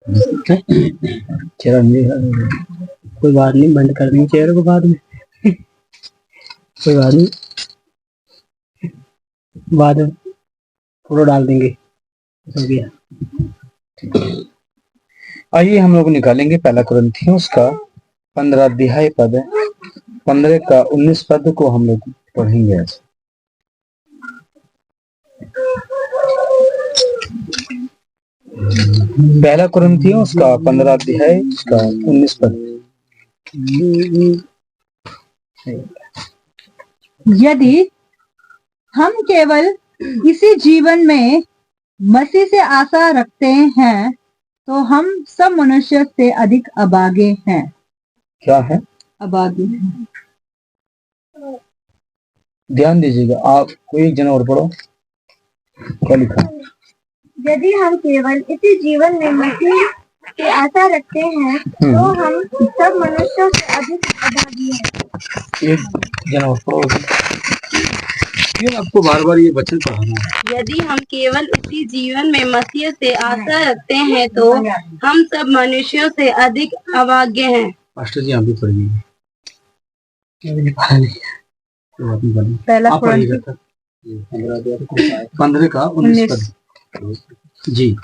चलो कोई बात नहीं, बंद कर देंगे चेहरे को बाद में। कोई बात नहीं, बाद में फोटो डाल देंगे। हो गया। आइए हम लोग निकालेंगे पहला कुरिन्थियों उसका 15 अध्याय पद 15 का 19 पद को हम लोग पढ़ेंगे आज। पहला कुरिन्थियों उसका 15 अध्याय उसका 19 पद। यदि हम केवल इसी जीवन में मसीह से आशा रखते हैं तो हम सब मनुष्य से अधिक अभागे हैं। क्या है? अभागे हैं। ध्यान दीजिएगा, आप कोई एक जना और पढ़ो, क्या लिखा? यदि हम केवल इसी जीवन में मसीह से आशा रखते हैं तो हम सब मनुष्यों से अधिक अभागी हैं। एक जना और पढ़ो, क्यों आपको बार बार ये वचन पढ़ाना है? यदि हम केवल इसी जीवन में मसीह से आशा रखते हैं तो हम सब मनुष्यों से अधिक अभागे हैं। पास्टर जी आप भी पढ़िए। पहला 15 का 19 पद। जी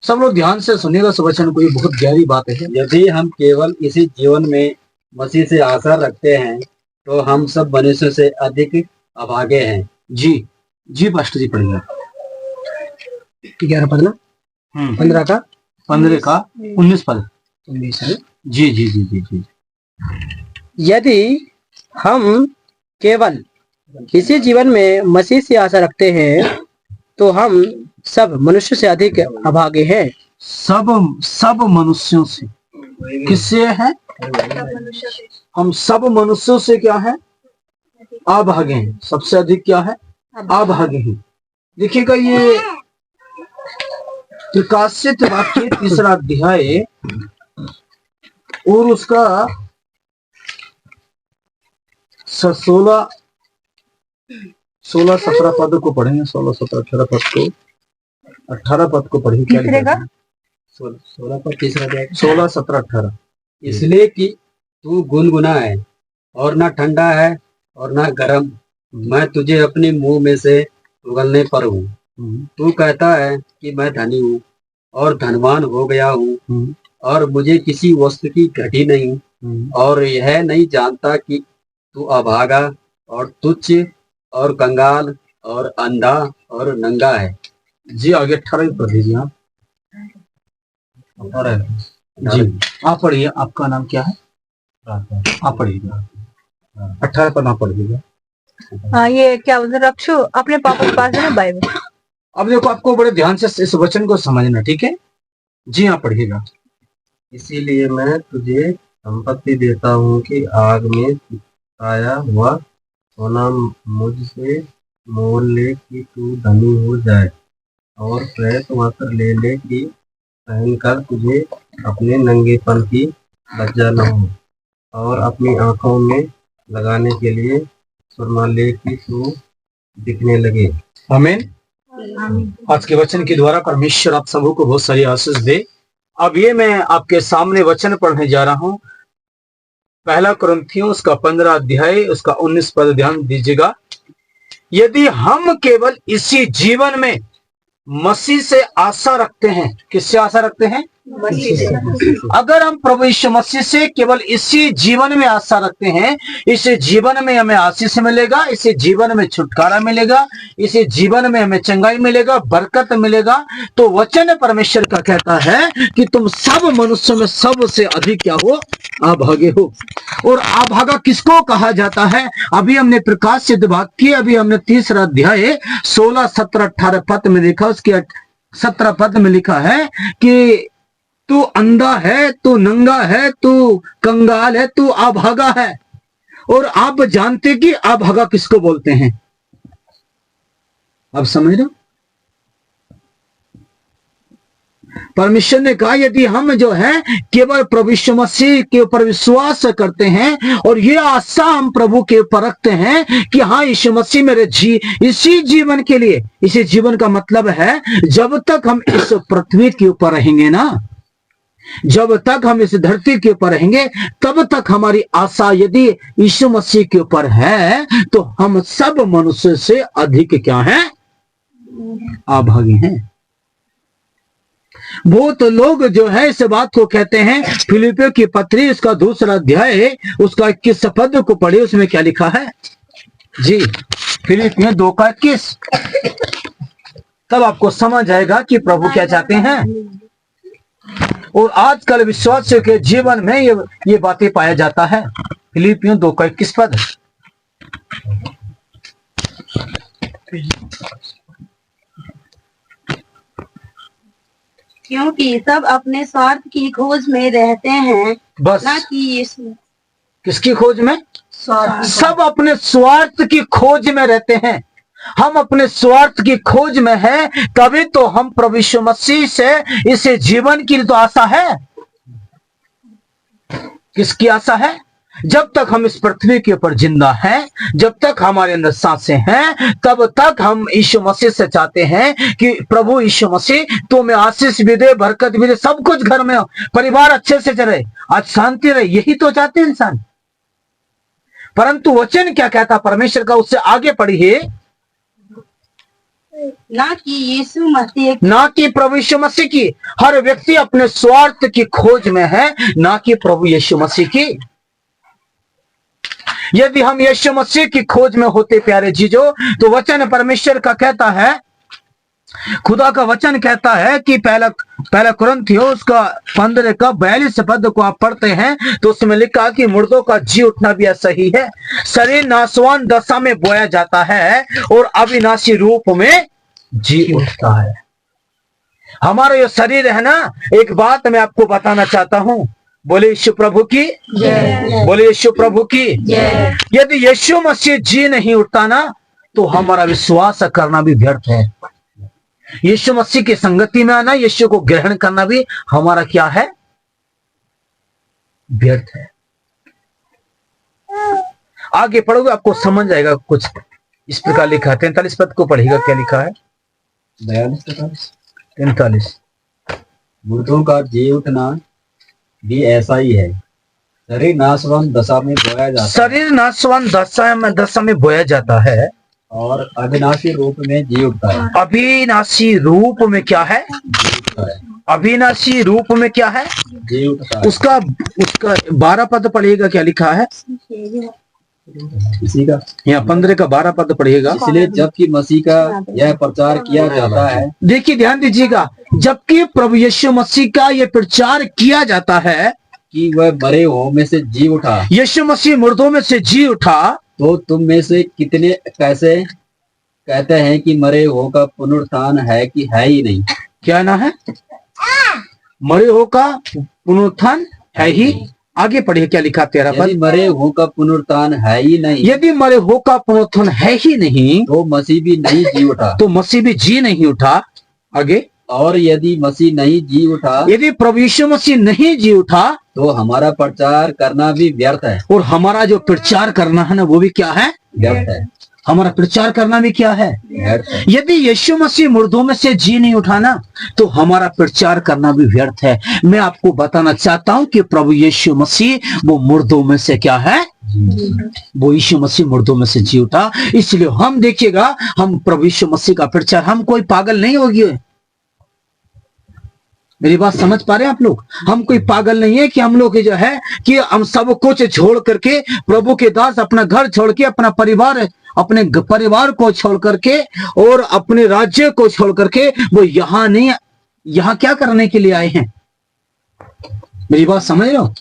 सब लोग ध्यान से सुनिएगा इस वचन को, ये बहुत गहरी बात है। यदि हम केवल इसी जीवन में मसीह से आशा रखते हैं तो हम सब मनुष्यों से अधिक अभागे हैं। जी जी पास्टर जी पढ़िए। 11 पद ना, 15 का 19 पद। जी जी जी जी जी। यदि हम केवल इसी जीवन में मसीह से आशा रखते हैं तो हम सब मनुष्य से अधिक अभागे हैं। सब मनुष्यों से, किससे है? हम सब मनुष्यों से क्या है? अभागे हैं। सबसे अधिक क्या है? अभागे हैं। देखिएगा ये प्रकाशित वाक्य 3 अध्याय और उसका 16-17 पद को पढ़ेंगे। 16-17-18 पद को, 18 पद को पढ़ेंगे। क्या लिखा? 16 पर 3 16-17-18। इसलिए कि तू गुनगुना है और ना ठंडा है और ना गर्म, मैं तुझे अपने मुंह में से उगलने पर हूँ। तू कहता है कि मैं धनी हूँ और धनवान हो गया हूँ और मुझे किसी वस्तु की घटी नहीं, और यह नहीं जानता कि तू अभागा और तुच्छ और कंगाल और अंधा और नंगा है। जी आगे 18 पढ़ दीजिए आप। जी आप पढ़िए। आपका नाम क्या है? आप पढ़िएगा। 18 पद आप पढ़िएगा। हाँ, ये क्या बोलते रक्षु अपने पापा के पास है ना बाइबल। अब देखो, आपको बड़े ध्यान से इस वचन को समझना, ठीक है? जी हाँ पढ़िएगा। इसीलिए मैं तुझे संपत्ति देता हूँ कि आग में सिकाया हुआ सोना मुझसे मोल ले कि तू धनी हो जाए, और श्वेत वस्त्र ले ले कि पहनकर तुझे अपने नंगेपन की लज्जा न हो, और अपनी आंखों में लगाने के लिए सुरमा ले कि तू दिखने लगे। आमीन। आज के वचन के द्वारा परमेश्वर आप सबों को बहुत सारी आशीष दे। अब ये मैं आपके सामने वचन पढ़ने जा रहा हूं। पहला कुरिन्थियों उसका 15 अध्याय उसका 19 पद ध्यान दीजिएगा। यदि हम केवल इसी जीवन में मसीह से आशा रखते हैं, किससे आशा रखते हैं? अगर हम प्रभु यीशु मसीह से केवल इसी जीवन में आशा रखते हैं, इसी जीवन में हमें आशीष मिलेगा, इसी जीवन में छुटकारा मिलेगा, इसी जीवन में हमें चंगाई मिलेगा, बरकत मिलेगा, तो वचन परमेश्वर का कहता है कि तुम सब मनुष्यों में सबसे अधिक क्या हो? अभागे हो। और अभागा किसको कहा जाता है? अभी हमने प्रकाशित वाक्य, अभी हमने 3 अध्याय 16, 17, 18 पद में देखा। उसके 17 पद में लिखा है कि तू अंधा है, तू नंगा है, तू कंगाल है, तू अभागा है। और आप जानते कि अभागा किसको बोलते हैं? आप समझ रहे हो? परमेश्वर ने कहा यदि हम जो है केवल प्रभु यीशु मसीह के ऊपर विश्वास करते हैं और ये आशा हम प्रभु के ऊपर रखते हैं कि हाँ यीशु मसीह मेरे इसी जीवन के लिए, इसी जीवन का मतलब है जब तक हम इस पृथ्वी के ऊपर रहेंगे ना, जब तक हम इस धरती के ऊपर रहेंगे तब तक हमारी आशा यदि यीशु मसीह के ऊपर है तो हम सब मनुष्य से अधिक क्या है, अभागी हैं। बहुत लोग जो है इस बात को कहते हैं। फिलिपियों की पत्री उसका 2 अध्याय उसका 21 पद को पढ़े, उसमें क्या लिखा है जी, फिलिपियों 2:21। तब आपको समझ आएगा कि प्रभु क्या चाहते हैं। और आजकल विश्वासियों के जीवन में ये बातें पाया जाता है। फिलिपियों 2:21 पद। क्योंकि सब अपने स्वार्थ की खोज में रहते हैं, बस ना कि यीशु। किसकी खोज में? सब अपने स्वार्थ की खोज में रहते हैं। हम अपने स्वार्थ की खोज में हैं, तभी तो हम प्रभु यीशु मसीह से इस जीवन की तो आशा है। किसकी आशा है? जब तक हम इस पृथ्वी के ऊपर जिंदा हैं, जब तक हमारे अंदर सांसें हैं, तब तक हम यीशु मसीह से चाहते हैं कि प्रभु यीशु मसीह तुम्हें आशीष भी दे, बरकत भी दे, सब कुछ घर में हो, परिवार अच्छे से चले, आज शांति रहे, यही तो चाहते हैं इंसान। परंतु वचन क्या कहता परमेश्वर का, उससे आगे पढ़िए, ना कि यीशु मसीह, ना कि प्रभु यीशु मसीह की। हर व्यक्ति अपने स्वार्थ की खोज में है, ना कि प्रभु यीशु मसीह की। यदि हम यीशु मसीह की खोज में होते प्यारे जीजो, तो वचन परमेश्वर का कहता है, खुदा का वचन कहता है कि पहला कुरिन्थियों उसका 15:42 पद को आप पढ़ते हैं तो उसमें लिखा कि मुर्दों का जी उठना भी ऐसा ही है। शरीर नाशवान दशा में बोया जाता है और अविनाशी रूप में जी उठता है। हमारा ये शरीर है ना, एक बात मैं आपको बताना चाहता हूं, बोले यीशु प्रभु की जय, बोले यीशु प्रभु की जय। यदि यीशु मसीह जी नहीं उठता ना, तो हमारा विश्वास करना भी व्यर्थ है। यीशु मसीह की संगति में आना, यीशु को ग्रहण करना भी हमारा क्या है, व्यर्थ है। आगे पढ़ोगे आपको समझ आएगा। कुछ इस प्रकार लिखा है, 43 पद को पढ़ेगा, क्या लिखा है? 43 मुर्दों का जी उठना भी ऐसा ही है। शरीर नाशवान दशा में बोया जाता है, शरीर नाशवान दशा में बोया जाता है और अविनाशी रूप में जी उठता है। अविनाशी रूप में क्या है? अविनाशी रूप में क्या है? जी उठता है। उसका 12 पद पढ़िएगा, क्या लिखा है इसी का यहाँ 15 का 12 पद पढ़िएगा। इसलिए जबकि मसीह का यह प्रचार किया जाता है, देखिए ध्यान दीजिएगा, जबकि प्रभु यीशु मसीह का यह प्रचार किया जाता है कि वह मरे हुओं में से जी उठा, यीशु मसीह मुर्दों में से जी उठा, तो तुम में से कितने कैसे कहते हैं कि मरे हुओं का पुनरुत्थान है कि है ही नहीं। क्या ना है? मरे हुओं का पुनरुत्थान है ही। आगे पढ़िए, क्या लिखा 13 पद। यदि मरे हुओं का पुनरुत्थान है ही नहीं, यदि मरे हुओं का पुनरुत्थान है ही नहीं, तो मसीह भी नहीं जी उठा। तो मसीह भी जी नहीं उठा। आगे, और यदि मसीह नहीं जी उठा, यदि प्रभु यीशु मसीह नहीं जी उठा, तो हमारा प्रचार करना भी व्यर्थ है। और हमारा जो प्रचार करना है ना, वो भी क्या है? व्यर्थ है। हमारा प्रचार करना भी क्या है? व्यर्थ है। यदि यीशु मसीह मुर्दों में से जी नहीं उठाना, तो हमारा प्रचार करना भी व्यर्थ है। मैं आपको बताना चाहता हूं कि प्रभु यीशु मसीह वो मुर्दों में से क्या है? वो यीशु मसीह मुर्दों में से जी उठा। इसलिए हम देखिएगा, हम प्रभु यीशु मसीह का प्रचार, हम कोई पागल नहीं होगी। मेरी बात समझ पा रहे हैं आप लोग? हम कोई पागल नहीं है कि हम लोग जो है कि हम सब कुछ छोड़ करके, प्रभु के दास अपना घर छोड़ के, अपना परिवार, अपने परिवार को छोड़ करके और अपने राज्य को छोड़ करके वो यहाँ नहीं, यहाँ क्या करने के लिए आए हैं? मेरी बात समझ रहे हो?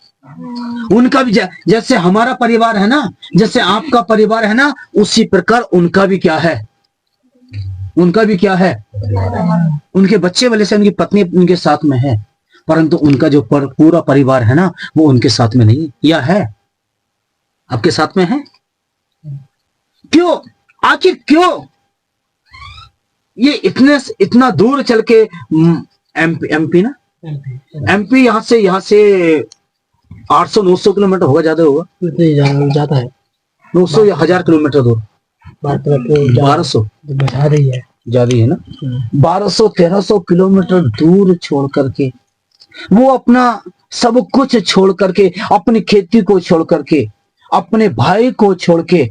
उनका भी जैसे हमारा परिवार है ना, जैसे आपका परिवार है ना, उसी प्रकार उनका भी क्या है? उनका भी क्या है? उनके बच्चे वाले से उनकी पत्नी उनके साथ में है, परंतु उनका जो पूरा परिवार है ना, वो उनके साथ में नहीं। या है? आपके साथ में है? क्यों? आखिर क्यों ये इतना दूर चल के एमपी ना, एमपी यहाँ से 800-900 किलोमीटर होगा, ज्यादा होगा, जाता है 900 या 1000 किलोमीटर दूर, 1200 बता रही है, ज्यादा है ना, 1200-1300 किलोमीटर दूर छोड़ करके, वो अपना सब कुछ छोड़ करके, अपनी खेती को छोड़ करके, अपने भाई को छोड़ के,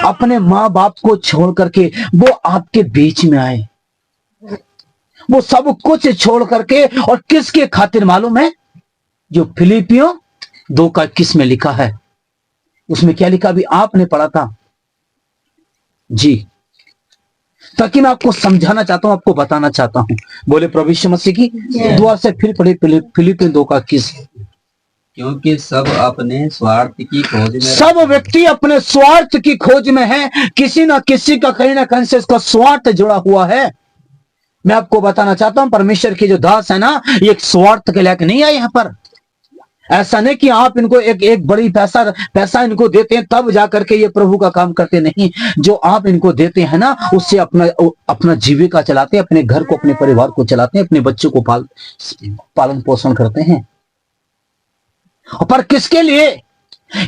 अपने माँ बाप को छोड़ करके वो आपके बीच में आए, वो सब कुछ छोड़ करके, और किसके खातिर मालूम है? जो फिलिपियों 2:21 में लिखा है, उसमें क्या लिखा अभी आपने पढ़ा था जी, ताकि मैं आपको समझाना चाहता हूं, आपको बताना चाहता हूं। बोले प्रभु यीशु मसीह की दुआ से फिर पढ़े फिलिपियों 2:21। क्योंकि सब अपने स्वार्थ की खोज में, सब व्यक्ति अपने स्वार्थ की खोज में है, किसी ना किसी का कहीं ना कहीं से इसका स्वार्थ जुड़ा हुआ है। मैं आपको बताना चाहता हूं, परमेश्वर की जो दास है ना, ये एक स्वार्थ के लायक नहीं है यहाँ पर। ऐसा नहीं कि आप इनको एक बड़ी पैसा इनको देते हैं तब जाकर के ये प्रभु का काम करते, नहीं। जो आप इनको देते हैं ना, उससे अपना जीविका चलाते हैं, अपने घर को, अपने परिवार को चलाते हैं, अपने बच्चों को पालन पोषण करते हैं। पर किसके लिए?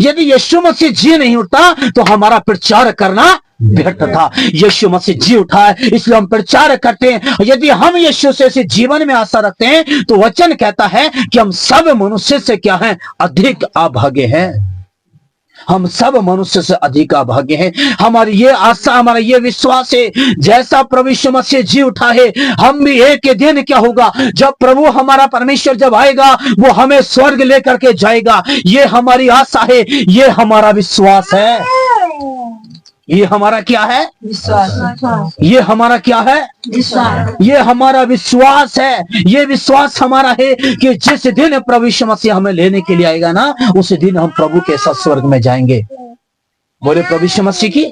यदि यीशु मसीह जी नहीं उठता तो हमारा प्रचार करना व्यर्थ था। यीशु मसीह जी उठा है, इसलिए हम प्रचार करते हैं। यदि हम यीशु से जीवन में आशा रखते हैं तो वचन कहता है कि हम सब मनुष्य से क्या हैं? अधिक अभागे हैं। हम सब मनुष्य से अधिक अभागे हैं। हमारी ये आशा, हमारा ये विश्वास है, जैसा प्रभु यीशु मसीह जी उठा है, हम भी एक दिन क्या होगा, जब प्रभु हमारा परमेश्वर जब आएगा, वो हमें स्वर्ग लेकर के जाएगा। ये हमारी आशा है, ये हमारा विश्वास है। ये हमारा क्या है? विश्वास। ये हमारा क्या है? विश्वास। ये हमारा विश्वास है। ये विश्वास हमारा है कि जिस दिन प्रभु यीशु मसीह हमें लेने के लिए आएगा ना, उस दिन हम प्रभु के साथ स्वर्ग में जाएंगे। बोले प्रभु यीशु मसीह की।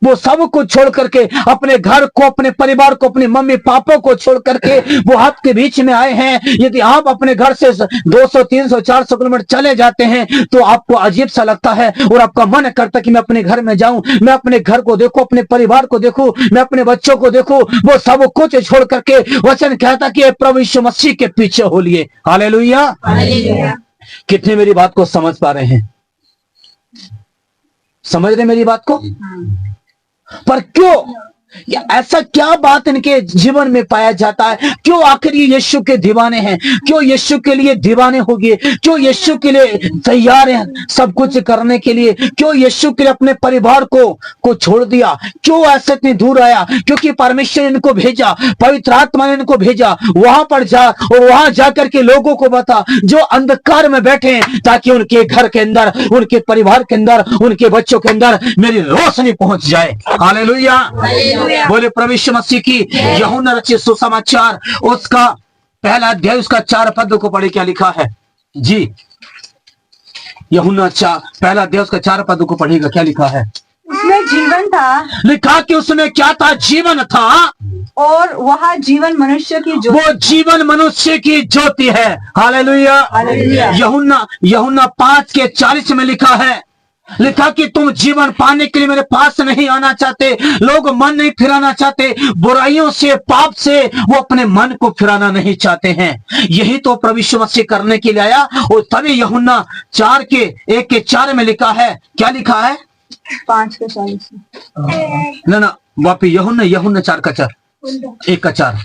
वो सब कुछ छोड़ करके, अपने घर को, अपने परिवार को, अपने मम्मी पापा को छोड़ करके वो आपके बीच में आए हैं। यदि आप अपने घर से 200, 300, 400 किलोमीटर चले जाते हैं तो आपको अजीब सा लगता है और आपका मन करता है कि मैं अपने घर में जाऊं, मैं अपने घर को देखूं, अपने परिवार को देखूं, मैं अपने बच्चों को देखूं। वो सब कुछ छोड़ करके वचन कहता कि प्रभु यीशु मसीह के पीछे हो लिए। हालेलुया। कितने मेरी बात को समझ पा रहे हैं? समझ रहे मेरी बात को? पर क्यों या ऐसा क्या बात इनके जीवन में पाया जाता है? क्यों आखिर ये यीशु के दीवाने हैं? क्यों यीशु के लिए दीवाने हो गए? क्यों यीशु के लिए तैयार हैं सब कुछ करने के लिए? क्यों यीशु के लिए अपने परिवार को छोड़ दिया? क्यों ऐसे इतनी दूर आया? क्योंकि परमेश्वर इनको भेजा, पवित्र आत्मा ने इनको भेजा, वहां पर जा और वहां जाकर के लोगों को बता जो अंधकार में बैठे हैं, ताकि उनके घर के अंदर, उनके परिवार के अंदर, उनके बच्चों के अंदर मेरी रोशनी पहुंच जाए। हालेलुया। बोले प्रभु यीशु मसीह की। यूहन्ना रचित सुसमाचार उसका पहला अध्याय उसका 4 पद को पढ़े, क्या लिखा है जी? यूहन्ना पहला अध्याय उसका 4 पद को पढ़ेगा, क्या लिखा है? उसमें जीवन था। लिखा कि उसमें क्या था? जीवन था, और वह जीवन मनुष्य की ज्योति। वो जीवन मनुष्य की ज्योति है। हालेलुया। यूहन्ना 5:40 में लिखा है, लिखा कि तुम जीवन पाने के लिए मेरे पास नहीं आना चाहते। लोग मन नहीं फिराना चाहते, बुराइयों से, पाप से वो अपने मन को फिराना नहीं चाहते हैं। यही तो प्रभु यीशु मसीह करने के लिए आया। और तभी यूहन्ना 4:1-4 में लिखा है, क्या लिखा है? 5:40 ना वापी यूहन्ना 4:4 1:4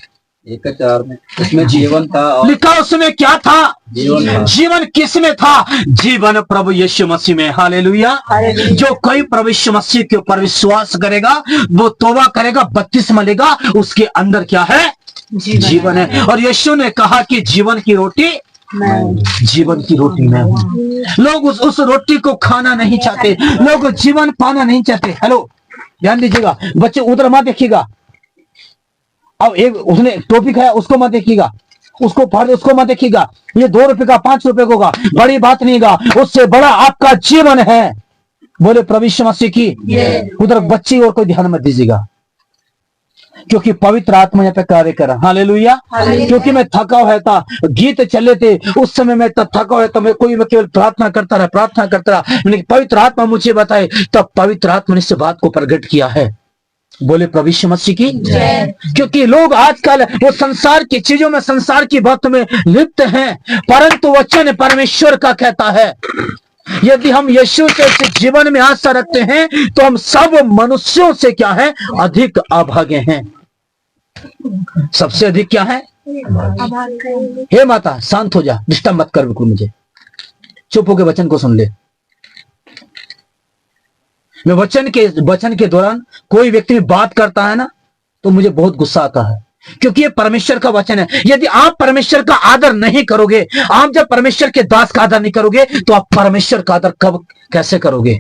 1:4 में उसमें जीवन था और लिखा उसमें क्या था? जीवन था। जीवन किस में था? जीवन प्रभु यीशु मसीह में। हालेलुया। जो कोई प्रभु यीशु मसीह के ऊपर विश्वास करेगा, वो तौबा करेगा, बपतिस्मा लेगा, उसके अंदर क्या है? जीवन है। और यीशु ने कहा कि जीवन की रोटी जीवन की रोटी मैं हूं। लोग उस रोटी को खाना नहीं चाहते, लोग जीवन पाना नहीं चाहते। हेलो, ध्यान दीजिएगा बच्चे, उधर मत देखिएगा। अब एक उसने टोपी खाया, उसको मत देखिएगा, उसको फाड़, उसको मत देखिएगा। ये 2 रुपए का 5 रुपए का बड़ी बात नहीं गा, उससे बड़ा आपका जीवन है। बोले प्रभु यीशु मसीह की। उधर बच्ची और कोई ध्यान मत दीजिएगा, क्योंकि पवित्र आत्मा यहाँ पे कार्य कर रहा। हालेलुया। क्योंकि मैं थका हुआ था, गीत चले थे उस समय, मैं तब थका हुआ था, मैं केवल प्रार्थना करता रहा। मैंने पवित्र आत्मा मुझे बताए, तब पवित्र आत्मा ने इस बात को प्रकट किया है। बोले प्रभु यीशु मसीह की जय। क्योंकि लोग आजकल वो संसार की चीजों में, संसार की बातों में लिप्त हैं, परंतु वचन परमेश्वर का कहता है यदि हम यीशु से जीवन में आशा रखते हैं तो हम सब मनुष्यों से क्या है, अधिक अभागे हैं। सबसे अधिक क्या है, हे माता शांत हो जा, डिस्टर्ब मत कर बिल्कुल मुझे, चुप होकर वचन को सुन ले। मैं वचन के दौरान कोई व्यक्ति बात करता है ना तो मुझे बहुत गुस्सा आता है, क्योंकि ये परमेश्वर का वचन है। यदि आप परमेश्वर का आदर नहीं करोगे, आप जब परमेश्वर के दास का आदर नहीं करोगे तो आप परमेश्वर का आदर कब कैसे करोगे।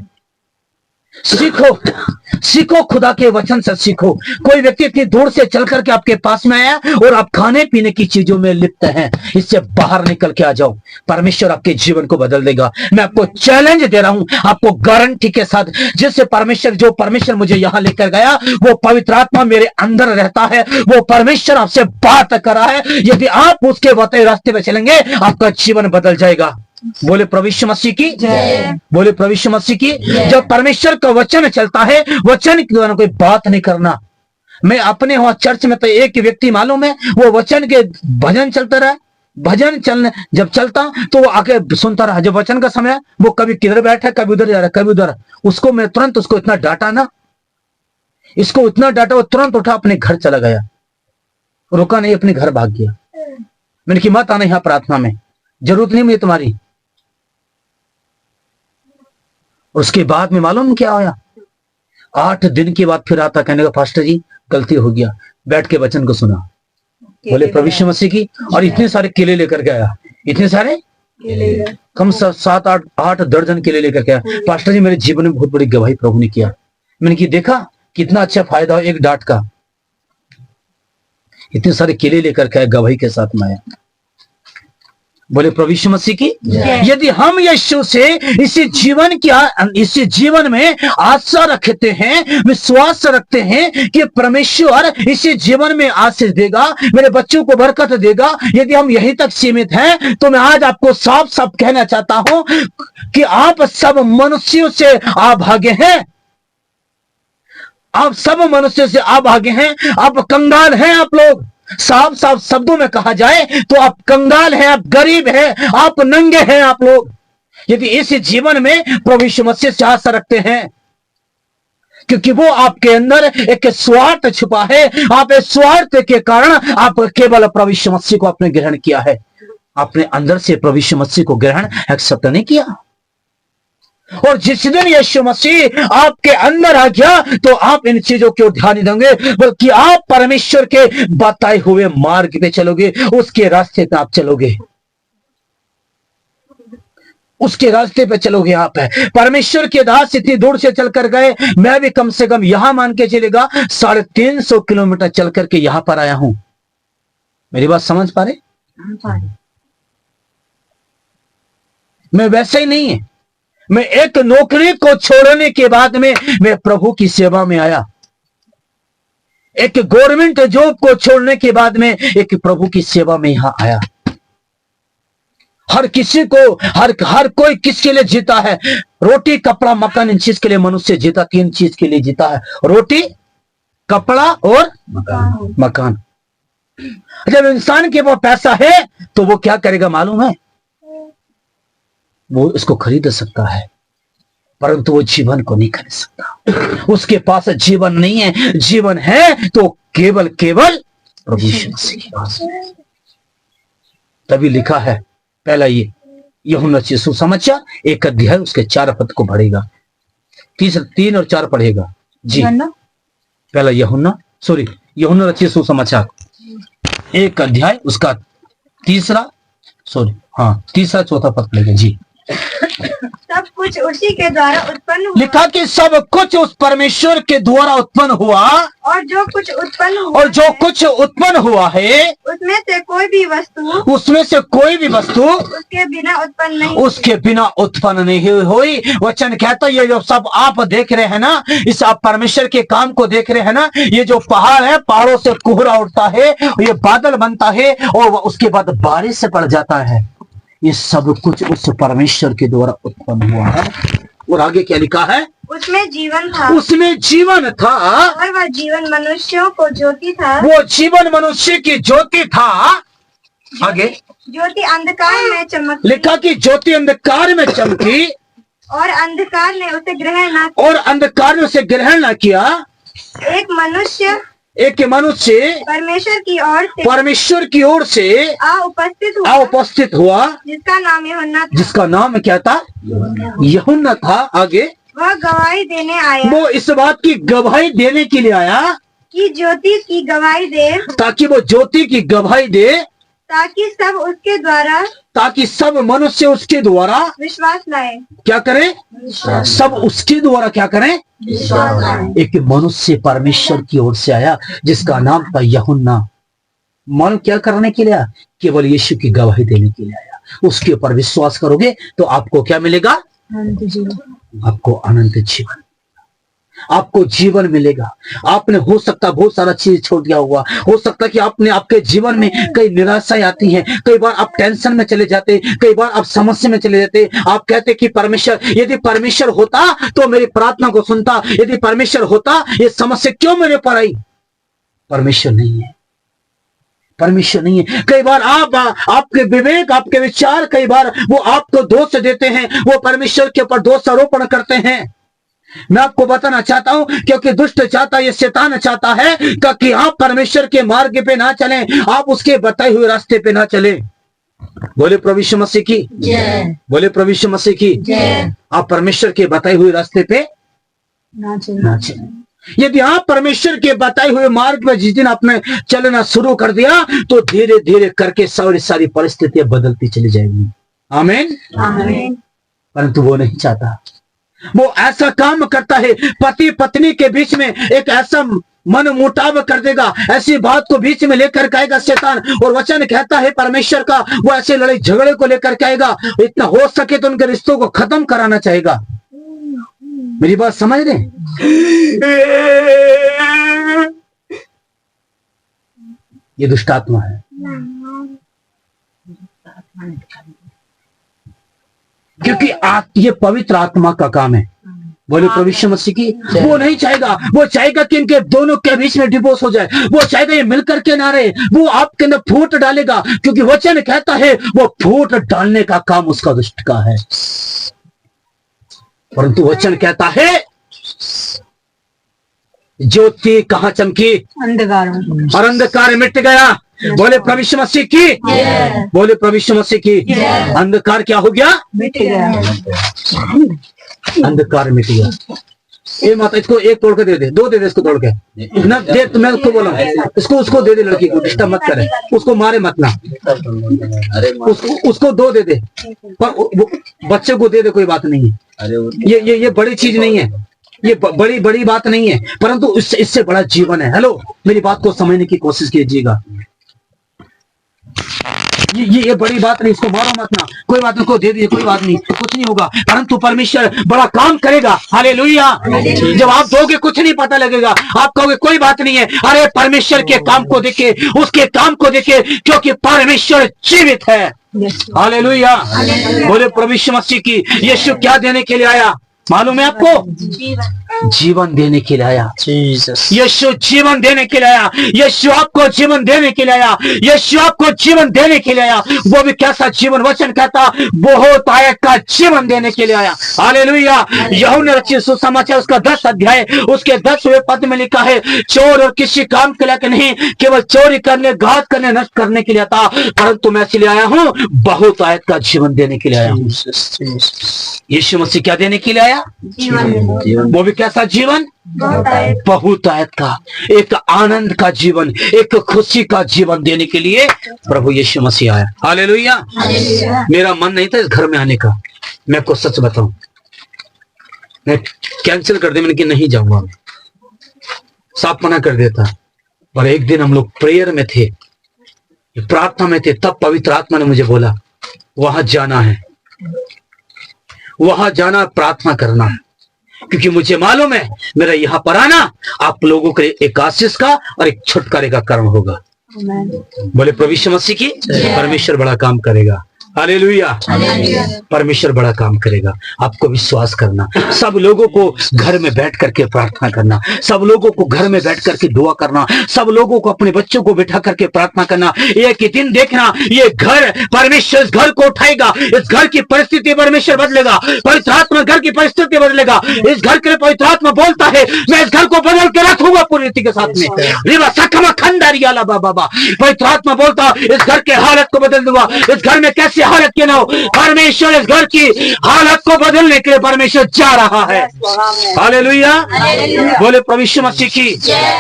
सीखो खुदा के वचन से सीखो। कोई व्यक्ति इतनी दूर से चल करके आपके पास में आया और आप खाने पीने की चीजों में लिप्त हैं, इससे बाहर निकल के आ जाओ, परमेश्वर आपके जीवन को बदल देगा। मैं आपको चैलेंज दे रहा हूं, आपको गारंटी के साथ, जिससे जो परमेश्वर मुझे यहां लेकर गया वो पवित्र आत्मा मेरे अंदर रहता है, वो परमेश्वर आपसे बात कर रहा है। यदि आप उसके बताए रास्ते पे चलेंगे आपका जीवन बदल जाएगा। बोले प्रभु यीशु मसीह की जय। बोले प्रभु यीशु मसीह की। जब परमेश्वर का वचन चलता है, वचन के द्वारा कोई बात नहीं करना। मैं अपने वहां चर्च में तो एक व्यक्ति मालूम है, वो वचन के भजन चलता रहा, भजन चलने जब चलता तो वो आके सुनता रहा। जब वचन का समय वो कभी किधर बैठा, कभी उधर जा रहा, कभी उधर, उसको मैं तुरंत उसको इतना डांटा ना, इसको इतना डांटा, वो तुरंत उठा अपने घर चला गया, रुका नहीं, अपने घर भाग गया। मैंने कि मत आना यहाँ प्रार्थना में, जरूरत नहीं मुझे तुम्हारी। उसके बाद में मालूम क्या होया, 8 दिन के बाद फिर आता, कहने का पास्टर जी गलती हो गया, बैठ के वचन को सुना। बोले प्रभु यीशु मसीह की। और इतने सारे केले लेकर के आया, इतने सारे कम 7-8 दर्जन केले लेकर के आया। पास्टर जी मेरे जीवन में बहुत बड़ी गवाही प्रभु ने किया। मैंने कि देखा कितना अच्छा फायदा हो एक डांट का। इतने सारे केले लेकर के आया, गवाही के साथ में आया। बोले प्रभु यीशु मसीह की। यदि हम यीशु से इसी जीवन में आशा रखते हैं, विश्वास रखते हैं कि परमेश्वर इसी जीवन में आशीष देगा, मेरे बच्चों को बरकत देगा, यदि हम यहीं तक सीमित हैं तो मैं आज आपको साफ साफ कहना चाहता हूं कि आप सब मनुष्यों से अभागे हैं। आप सब मनुष्य से अभागे हैं, आप कंगाल हैं। आप लोग साफ साफ शब्दों में कहा जाए तो आप कंगाल हैं, आप गरीब हैं, आप नंगे हैं आप लोग। यदि इस जीवन में प्रभु यीशु मसीह से आशा रखते हैं, क्योंकि वो आपके अंदर एक स्वार्थ छुपा है। आप इस स्वार्थ के कारण आप केवल प्रभु यीशु मसीह को आपने ग्रहण किया है, अपने अंदर से प्रभु यीशु मसीह को ग्रहण एक्सेप्ट नहीं किया। और जिस दिन यीशु मसीह आपके अंदर आ गया तो आप इन चीजों को ध्यान नहीं देंगे, बल्कि आप परमेश्वर के बताए हुए मार्ग पे चलोगे, उसके रास्ते पे आप चलोगे, उसके रास्ते पे चलोगे। आप है परमेश्वर के दास इतनी दूर से चलकर गए, मैं भी कम से कम यहां मान के चलेगा 350 किलोमीटर चल करके यहां पर आया हूं। मेरी बात समझ पा रहे? मैं वैसे ही नहीं है, मैं एक नौकरी को छोड़ने के बाद में मैं प्रभु की सेवा में आया। एक गवर्नमेंट जॉब को छोड़ने के बाद में एक प्रभु की सेवा में यहां आया। हर किसी को हर कोई किसके लिए जीता है? रोटी कपड़ा मकान, इन चीज के लिए मनुष्य जीता। 3 चीज के लिए जीता है, रोटी कपड़ा और मकान। जब इंसान के पास पैसा है तो वो क्या करेगा मालूम है? वो इसको खरीद सकता है, परंतु वो जीवन को नहीं खरीद सकता। उसके पास जीवन नहीं है, जीवन है तो केवल प्रभु यीशु मसीह के पास। तभी लिखा है पहला ये यूहन्ना सुसमाचार 1 अध्याय उसके 4 पद को पढ़ेगा, 3 और 4 पढ़ेगा जी। पहला यूहन्ना रचित सुसमाचार 1 अध्याय उसका 3 4 पद पढ़ेगा जी। सब कुछ उसी के द्वारा उत्पन्न हुआ। लिखा कि सब कुछ उस परमेश्वर के द्वारा उत्पन्न हुआ, और जो कुछ उत्पन्न हुआ है उसमें से कोई भी वस्तु उसके बिना उत्पन्न नहीं हुई। वचन कहता है ये जो सब आप देख रहे हैं ना, इस आप परमेश्वर के काम को देख रहे हैं ना, ये जो पहाड़ है, पहाड़ों से कोहरा उठता है, ये बादल बनता है और उसके बाद बारिश से पड़ जाता है, ये सब कुछ उस परमेश्वर के द्वारा उत्पन्न हुआ है। और आगे क्या लिखा है? उसमें जीवन था, उसमें जीवन था, और वह जीवन मनुष्यों को ज्योति था। वो जीवन मनुष्य की ज्योति था। आगे ज्योति अंधकार में चमकी, लिखा कि ज्योति अंधकार में चमकी, और अंधकार ने उसे ग्रहण न और अंधकार ने उसे ग्रहण न किया। एक मनुष्य परमेश्वर की ओर से उपस्थित हुआ, जिसका नाम क्या था? यूहन्ना था। आगे वह गवाही देने आया, वो इस बात की गवाही देने के लिए आया कि ज्योति की गवाही दे, ताकि वो ज्योति की गवाही दे, ताकि सब मनुष्य उसके द्वारा विश्वास लाए। क्या करें? सब उसके द्वारा क्या करें? एक मनुष्य परमेश्वर की ओर से आया जिसका नाम था यूहन्ना। मालूम क्या करने के लिए आया? केवल यीशु की गवाही देने के लिए आया। उसके ऊपर विश्वास करोगे तो आपको क्या मिलेगा? आपको अनंत जीवन, आपको जीवन मिलेगा। आपने हो सकता बहुत सारा चीज छोड़ दिया हुआ, हो सकता कि आपने आपके जीवन में कई निराशाएं आती हैं, कई बार आप टेंशन में चले जाते, कई बार आप समस्या में चले जाते। आप कहते कि परमेश्वर, यदि परमेश्वर होता तो मेरी प्रार्थना को सुनता, यदि परमेश्वर होता ये समस्या क्यों मेरे पर आई? परमेश्वर नहीं है, परमेश्वर नहीं है। कई बार आपके विवेक, आपके विचार, कई बार वो आपको दोष देते हैं, वो परमेश्वर के ऊपर दोषारोपण करते हैं। मैं आपको बताना चाहता हूं, क्योंकि दुष्ट चाहता, ये शैतान चाहता है कि आप परमेश्वर के मार्ग पे ना चलें, आप उसके बताए हुए रास्ते पे ना चलें। बोले प्रभु यीशु मसीह की जय, बोले प्रभु यीशु मसीह की जय। आप परमेश्वर के बताए हुए रास्ते पे ना चलें। यदि आप परमेश्वर के बताए हुए मार्ग में जिस दिन आपने चलना शुरू कर दिया तो धीरे धीरे करके सारी परिस्थितियां बदलती चली जाएंगी। आमीन, आमीन। परंतु वो नहीं चाहता। वो ऐसा काम करता है, पति पत्नी के बीच में एक ऐसा मन मुटाव कर देगा, ऐसी बात को बीच में लेकर के आएगा शैतान। और वचन कहता है परमेश्वर का, वो ऐसे लड़ाई झगड़े को लेकर के आएगा, इतना हो सके तो उनके रिश्तों को खत्म कराना चाहेगा। मेरी बात समझ रहे? ये दुष्ट आत्मा है। क्योंकि ये पवित्र आत्मा का काम है। बोले प्रभु यीशु मसीह की। वो नहीं चाहेगा, वो चाहेगा कि इनके दोनों के बीच में डिवोर्स हो जाए, वो चाहेगा ये मिलकर के ना रहे, वो आपके अंदर फूट डालेगा। क्योंकि वचन कहता है वो फूट डालने का काम उसका दुष्ट का है। परंतु वचन कहता है ज्योति कहां चमकी? अंधकार, और अंधकार मिट गया। बोले प्रभु यीशु मसीह की, बोले प्रभु यीशु मसीह की। अंधकार क्या हो गया? मिट गया। अंधकार मिट गया। ये माता इसको एक तोड़ के दे दे, दो दे दे इसको तोड़ के ना दे। तो मैं उसको बोला उसको दे दे, लड़की को डिस्टर्ब मत करे, उसको मारे मत ना, उसको दो दे दे, पर बच्चे को दे दे, कोई बात नहीं है। ये बड़ी चीज नहीं है, ये बड़ी बात नहीं है, परंतु इससे बड़ा जीवन है। हेलो, मेरी बात को समझने की कोशिश कीजिएगा। ये बड़ी बात नहीं, इसको मारो मत ना, कोई बात नहीं, को दे दीजिए, कोई बात नहीं, कुछ नहीं होगा। परंतु परमेश्वर बड़ा काम करेगा। हालेलुया। जब आप दोगे कुछ नहीं पता लगेगा, आप कहोगे कोई बात नहीं है। अरे परमेश्वर के काम को देखे, उसके काम को देखे, क्योंकि परमेश्वर जीवित है। हालेलुया। बोले प्रभु यीशु मसीह की। यीशु क्या देने के लिए आया मालूम है आपको? जीवन देने के लिए आया। यीशु जीवन देने के लिए आया। यीशु आपको जीवन देने के लिए आया। यीशु आपको जीवन देने के लिए आया। वो भी कैसा जीवन? वचन कहता बहुत आयत का जीवन देने के लिए आया। हालेलुया। यूहन्ना रचित सुसमाचार उसका 10 अध्याय उसके 10वें पद में लिखा है, चोर और किसी काम के लिए नहीं, केवल चोरी करने, घात करने, नष्ट करने के लिए आता, परंतु मैं इसलिए आया हूँ बहुत आयत का जीवन देने के लिए आया हूँ। यीशु मसीह क्या देने के लिए आया? जीवन। वो भी कैसा जीवन? बहुत आयत का, एक आनंद का जीवन, एक खुशी का जीवन देने के लिए प्रभु यीशु मसीह आया। हालेलुया। मेरा मन नहीं था इस घर में आने का, मैं आपको सच बताऊं, मैं कैंसिल कर दे, मैंने कि नहीं जाऊंगा, साफ मना कर देता। पर एक दिन हम लोग प्रेयर में थे, प्रार्थना में थे, तब पवित्र आत्मा ने मुझे बोला वहां जाना है, वहां जाना, प्रार्थना करना, क्योंकि मुझे मालूम है मेरा यहाँ पर आना आप लोगों के लिए एक आशीष का और एक छुटकारे का कारण होगा। बोले प्रभु यीशु मसीह की। परमेश्वर बड़ा काम करेगा। हालेलुया। परमेश्वर बड़ा काम करेगा। आपको विश्वास करना, सब लोगों को घर में बैठ करके प्रार्थना करना, सब लोगों को घर में बैठ करके दुआ करना, सब लोगों को अपने बच्चों को बैठा करके प्रार्थना करना। एक ही दिन देखना, ये घर, परमेश्वर इस घर को उठाएगा, इस घर की परिस्थिति परमेश्वर बदलेगा, पवित्र आत्मा घर की परिस्थिति बदलेगा। इस घर के लिए पवित्र आत्मा बोलता है, मैं इस घर को बदल के रखूंगा पूरी रीति के साथ में। पवित्र आत्मा बोलता, इस घर के हालत को बदल दूंगा। इस घर में कैसी हालत के ना हो, परमेश्वर इस घर की हालत को बदलने के लिए परमेश्वर जा रहा है। हालेलुया। बोले प्रभु यीशु मसीह की।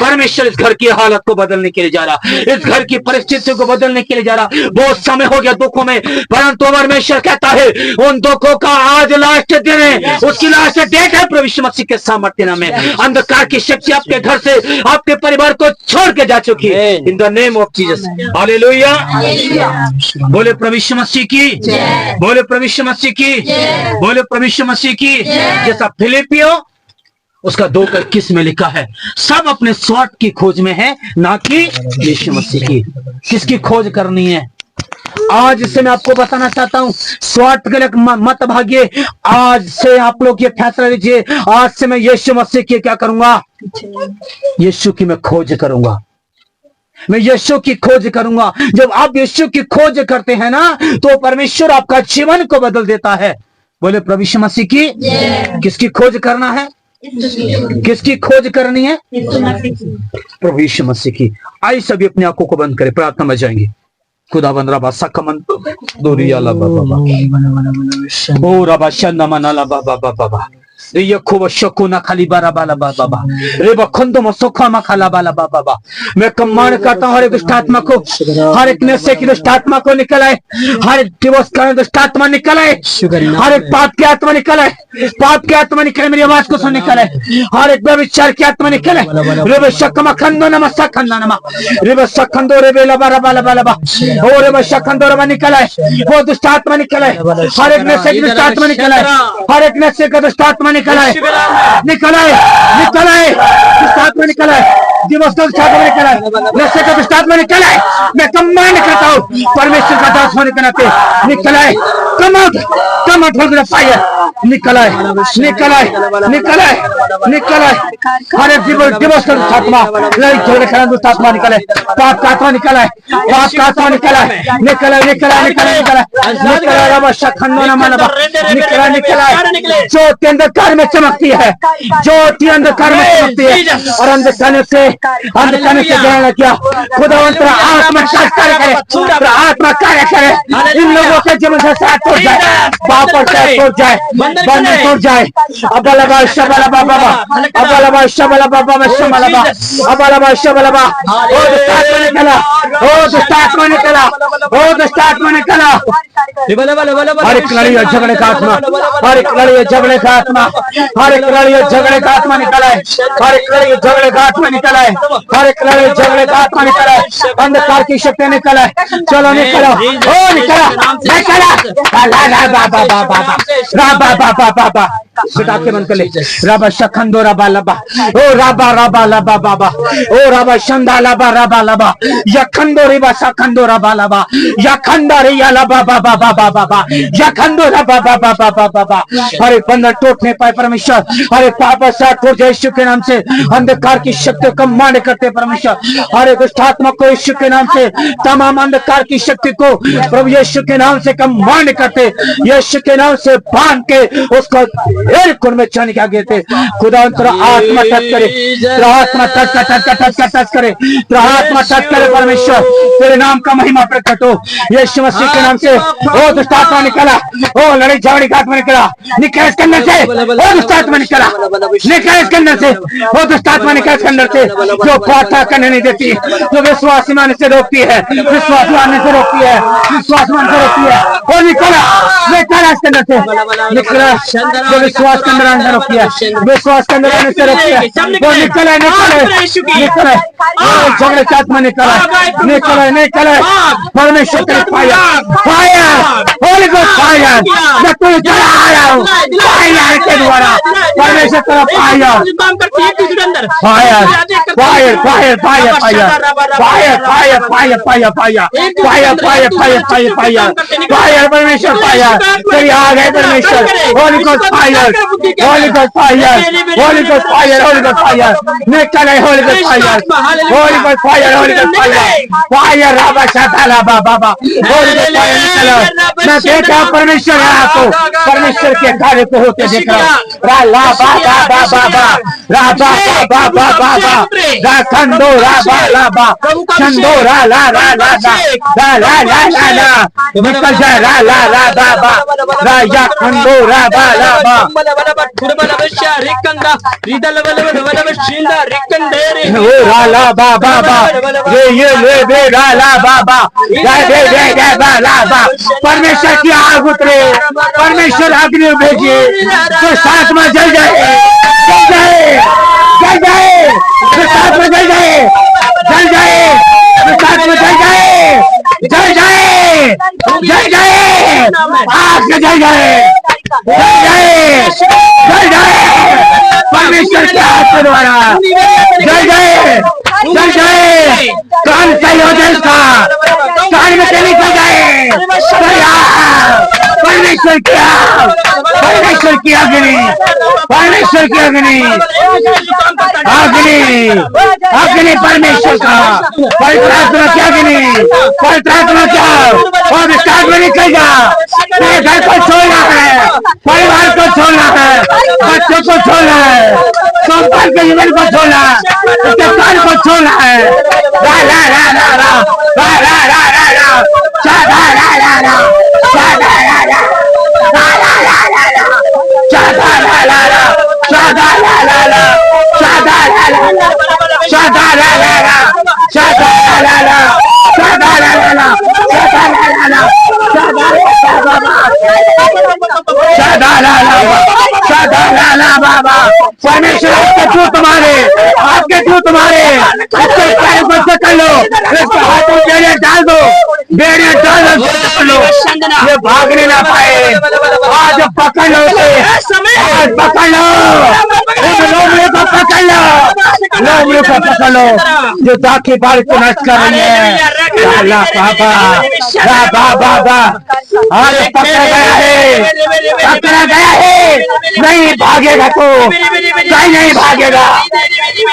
परमेश्वर इस घर की हालत को बदलने के लिए जा रहा, इस घर की परिस्थितियों को बदलने के लिए जा रहा। बहुत समय हो गया दुखों में, परंतु परमेश्वर कहता है उन दुखों का आज लास्ट दिन है, उसकी लास्ट डेट है प्रभु यीशु मसीह के सामर्थ्य नाम में। अंधकार की शक्ति आपके घर से, आपके परिवार को छोड़ के जा चुकी है, in the name of Jesus. Hallelujah. बोले प्रभु यीशु मसीह की। बोले प्रभु यीशु मसीह की। बोले प्रभु यीशु मसीह की। जैसा फिलिपियो उसका 2:21 में लिखा है, सब अपने स्वार्थ की खोज में है, ना कि यीशु मसीह की। किसकी खोज करनी है? आज से मैं आपको बताना चाहता हूं, स्वार्थ के लिए मत भागिए। आज से आप लोग ये फैसला लीजिए, आज से मैं यीशु मसीह की क्या करूंगा? यीशु की मैं खोज करूंगा, मैं यीशु की खोज करूंगा। जब आप यीशु की खोज करते हैं ना, तो परमेश्वर आपका जीवन को बदल देता है। बोले प्रभु यीशु मसीह की। किसकी खोज करना है? किसकी खोज करनी है? प्रभु यीशु मसीह की। आइए सभी अपनी आंखों को बंद करें, प्रार्थना में जाएंगे। खुदाबंद रबा सकमन दोरिया ला बाबा ओ रबा शन्ना मना ला बाबा बाबा ये खूब शकुना खाली बारा बाला बाबा रे बखंदो मसोखा मा खाला बाला बाबा। मैं कमांड करता हूं हर एक दुष्ट आत्मा को, हर एक नशे की दुष्ट आत्मा को निकल आए, हर एक डिवोर्स करने दुष्ट आत्मा निकल आए, हर एक पाप की आत्मा निकल आए, पाप की आत्मा निकले, मेरी आवाज को सुन निकल आए, हर एक व्यभिचार की आत्मा निकल आए। रे शक्मा खंदो नमा सखंदा नमा रे सखंदो रे बेला बारा बाला बाला ओ रे शखंदो रे निकल आए, वो दुष्ट आत्मा निकल आए, हर एक नशे की दुष्ट आत्मा निकल आए, हर एक नशे का दुष्ट आत्मा निकल आए, निकल आए, निकल आए, दुष्ट आत्मा निकल आए, दिवस का दुष्ट आत्मा निकल आए, नशे का दुष्ट आत्मा निकल आए। मैं कमांड करता हूँ परमेश्वर का दास होने के नाते निकल आए, come out from the fire, निकल आए, निकल आए, निकल आए, निकल आए। हर एक दिवस का दुष्ट आत्मा, लड़ाई झगड़े का दुष्ट आत्मा निकल आए, पाप का आत्मा निकल आए, पाप का आत्मा निकल आए, निकल आए, निकल आए, निकल आए, निकल आए, निकल आए, रबा शखंदो ना मनबा निकल आए, निकल आए। ज्योति अंधकार में चमकती है, ज्योति अंधकार में चमकती है, और अंधकार से जलाना क्या खुदावंत आत्मा कार्य करे, आत्मा कार्य करे, इन लोगों के जीवन से साथ टूट जाए, बापर से टूट जाए, बंद टूट जाए। अबलबा शबलबा बाबा, अबलबा शबलबा बाबा शमलबा, अबलबा शबलबा। ओ दुष्ट आत्मा निकला, ओ दुष्ट आत्मा निकला, ओ दुष्ट आत्मा निकला। हर एक लड़ाई झगड़े का आत्मा, हर एक लड़ाई झगड़े का आत्मा, हर एक लड़ाई झगड़े का आत्मा निकला है, हर एक लड़ाई झगड़े का आत्मा निकला है, हर एक लड़ाई झगड़े का आत्मा निकला है, अंधकार की शक्ति निकला है। चलो निकलो, ओ निकला, निकला, ला बाबा बाबा राबा बाबा बाबा बेटा के मन कर ले, राबा शखंदो राबा लबा, ओ राबा राबा लबा बाबा, ओ राबा शंदा लबा राबा लबा, यखंदो रिबा शखंदो राबा लबा, यखंदा रे या लबा बाबा बाबा बाबा, यखंदो राबा बाबा बाबा बाबा। हर एक बंधन टूटने पाए परमेश्वर, हर एक पाप से टूट जाए यीशु के नाम से। अंधकार की शक्ति को मांड करते परमेश्वर, हर एक दुष्ट आत्मा को यीशु के नाम से, तमाम अंधकार की शक्ति को प्रभु यीशु के नाम से कमांड करते, यीशु के नाम से बांध के उसको एक कुंड में चढ़ने के आगे थे। खुदा तेरा आत्मा टच करे, तेरा आत्मा टच करे, तेरा आत्मा टच करे परमेश्वर, तेरे नाम का महिमा प्रकट हो यीशु मसीह के नाम से। ओ दुष्ट आत्मा निकला, ओ लड़ाई झगड़े का आत्मा निकला, निकल इसके अंदर से, ओ दुष्ट आत्मा निकला, निकल इसके अंदर से, ओ दुष्ट आत्मा निकल इसके अंदर से, जो प्रार्थना करने नहीं देती, जो विश्वास मानने से रोकती है, विश्वास मानने से रोकती है, विश्वास मानने से रोकती है, वो निकला, निकला इसके अंदर से, निकला जो विश्वास के अंदर आने से रोकती है, विश्वास के अंदर आने से रोकती है, वो निकला, निकला, निकला, झगड़े का आत्मा निकला, निकला, निकला, परमेश्वर का फायर, फायर, होली फायर, मैं तुझे जला रहा हूँ फायर के द्वारा, परमेश्वर तेरा fire, fire fire fire fire fire fire fire fire fire fire fire fire fire fire fire fire परमेश्वर फायर तेरी आग है परमेश्वर, holy ghost fire, holy ghost fire, holy ghost fire, holy ghost fire निकल है, holy ghost fire, holy ghost fire, holy ghost fire fire राबा शाताला बाबा, होली गोस्ट फायर निकलो। मैं देखा परमेश्वर यहाँ को, परमेश्वर के कार्य को होते देख रहा हूँ। रा ला बा बा बा बा बा रा बा बा बा बा बा रा खंडो रा बा ला बा खंडो रा ला ला ला ला रा ला ला ला ला निकल जाए रा ला ला बा बा रा या खंडो रा बा ला बा ओ रा ला बा बा बा ये ले दे रा ला बा बा रा दे दे दे बा ला बा। परमेश्वर की आग उतरे, परमेश्वर अग्नि भेजिए तो साथ में जल जाए, जल जाए, जल जाए, तो साथ में जल जाए, जल जाए, तो साथ में जल जाए, जल जाए, जल जाए, आग से जल जाए, जल जाए, जल जाए, परमेश्वर के हाथ के द्वारा जल जाए, जल जाए, कान सही हो जाए, इसका कान में तेल निकल जाए, परमेश्वर की आग, परमेश्वर की अग्नि, परमेश्वर की अग्नि, अग्नि, अग्नि परमेश्वर का, पवित्र आत्मा की अग्नि, पवित्र आत्मा क्या और विस्तार में निकल जा। तेरे घर को छोड़ना है, परिवार को छोड़ना है, बच्चों को छोड़ना है, संतान के जीवन को छोड़ना है, उसके कान को छोड़ना है। ला ला ला ला ला ला ला ला ला ला चादा ला ला ला चादा ला ला ला ला ला ला ला चादा ला ला ला चादा ला ला ला चादा ला ला ला चादा ला ला ला चादा ला ला ला चादा ला ला ला चादा ला ला ला चादा ला ला चादा ला ला बाबा। परमेश्वर आपके थ्रू तुम्हारे, आपके थ्रू तुम्हारे इसके पैर को पकड़ लो, इसके हाथों बेड़े डाल दो, बेड़े डाल दो, पकड़ लो, ये भागने ना पाए। आज पकड़ लो उसे, आज पकड़ लो, उन लोमड़े को पकड़ लो, लोमड़े को पकड़ लो जो दाखी बाल को नष्ट कर रही है। ला बाबा, ला बाबा, आज पकड़ा गया है, पकड़ा गया है, नहीं भागेगा तो कहीं नहीं भागेगा।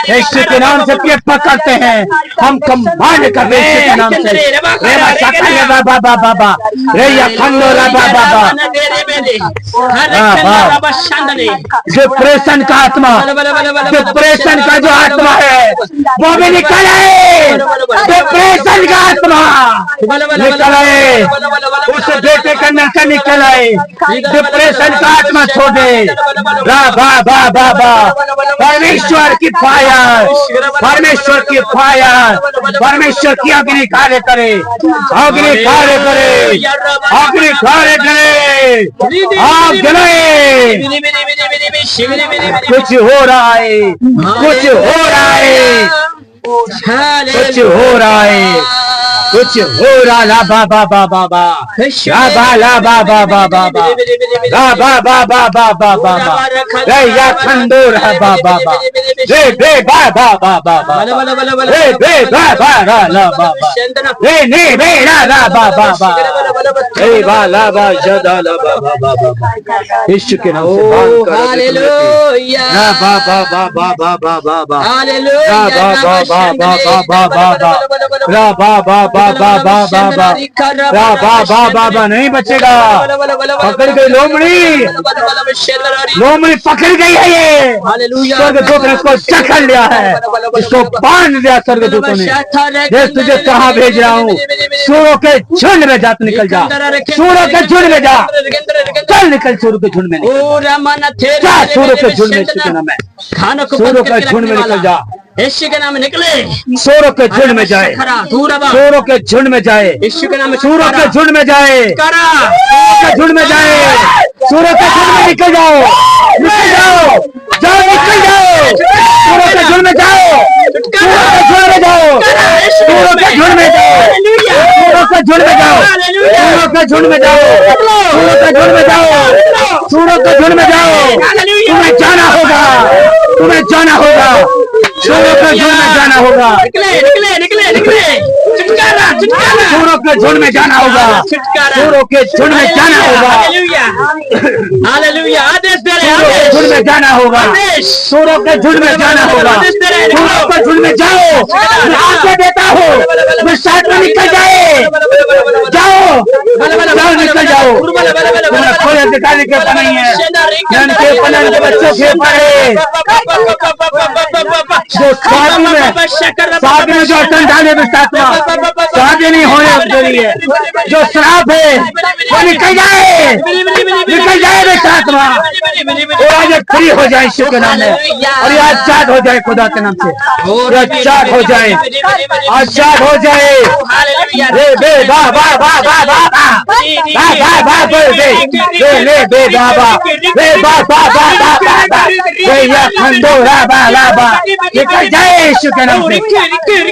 यीशु के नाम से ये पकड़ते हैं, हम कमांड करते हैं यीशु के नाम से। रेवा सकले बाबा बाबा रे या खंडो बाबा बाबा डिप्रेशन का आत्मा, डिप्रेशन का जो आत्मा है वो भी निकल आए, डिप्रेशन का आत्मा निकल आए, उस बेटे का नशा निकल आए, डिप्रेशन का आत्मा छोड़ दे। परमेश्वर की फायर, परमेश्वर की फायर, परमेश्वर की अग्नि कार्य करे, अग्नि कार्य करे, अग्नि कार्य करे, आग जलाए। कुछ हो रहा है, कुछ हो रहा है, कुछ हो रहा है, कुछ हो रहा। ला बाबा बाबा बाबा ला ला बाबा बाबा बाबा ला बाबा बाबा बाबा रे या खंडोर है बाबा बाबा रे बे बाबा बाबा रे बे बाबा ला ला बाबा रे ने बे ला ला बाबा बाबा रे बा ला बा जदा ला बाबा बाबा। यीशु के नाम से हालेलुया। ला बाबा बाबा बाबा बाबा हालेलुया। ला बाबा बाबा बाबा बाबा ला बाबा बाबा बाबा बाबा बाबा नहीं बचेगा। पकड़ गई लोमड़ी, लोमड़ी पकड़ गई है। ये स्वर्गदूत ने इसको जकड़ लिया है, इसको बांध दिया स्वर्गदूतों ने। देख तुझे कहाँ भेज रहा हूँ, सूरों के झुंड में जा, निकल जा, सूरों के झुंड में जा, चल निकल सूरों के झुंड में, जा सूरों के झुंड में, सूरों के झुंड में निकल जा, यीशु के नाम निकले, सूरों के झुंड में जाए, सूरों के झुंड में जाए, यीशु के नाम सूरों के झुंड में जाए, सूरों के झुंड में जाए, सूरों के झुंड में निकल जाओ, निकल जाओ, जाओ निकल जाओ, सूरों के झुंड में जाओ, सूरों के झुंड में जाओ, सूरों के झुंड में जाओ, सूरों सूरों के झुंड में जाओ, सूरों के झुंड में जाओ, सूरों के झुंड में जाओ, सूरों के झुंड में जाओ। तुम्हें जाना होगा, तुम्हें जाना होगा, सूरों के झुंड में जाना होगा, निकले निकले निकले, छुटकारा छुटकारा, सूरों के झुंड में जाना होगा, सूरों के झुंड में जाना होगा, हालेलुया, आदेश दे रहे, सूरों के झुंड में जाना होगा, सूरों के झुंड में जाना होगा, सूरों के झुंड में जाओ। मैं आज्ञा देता हूँ, मैं साथ में निकल जाए, जाओ जाओ, निकल जाओ। तुम्हें कोई अधिकार के ऊपर नहीं है, के पलन के बच्चों के ऊपर है। जो शादी में जो संतान है शादी नहीं होने के लिए जो श्राप है वो निकल जाए, निकल जाए बेटात्मा, और आज फ्री हो जाए यीशु के नाम में, और आज आजाद हो जाए खुदा के नाम से, और आजाद हो जाए, आजाद हो जाए। रे बे बा बा बा बा बा बा बा बा बे ले बे बा बा बे बा बा बा बा बा बे या खंडो रा बा ला बा, निकल जाए यीशु के नाम से,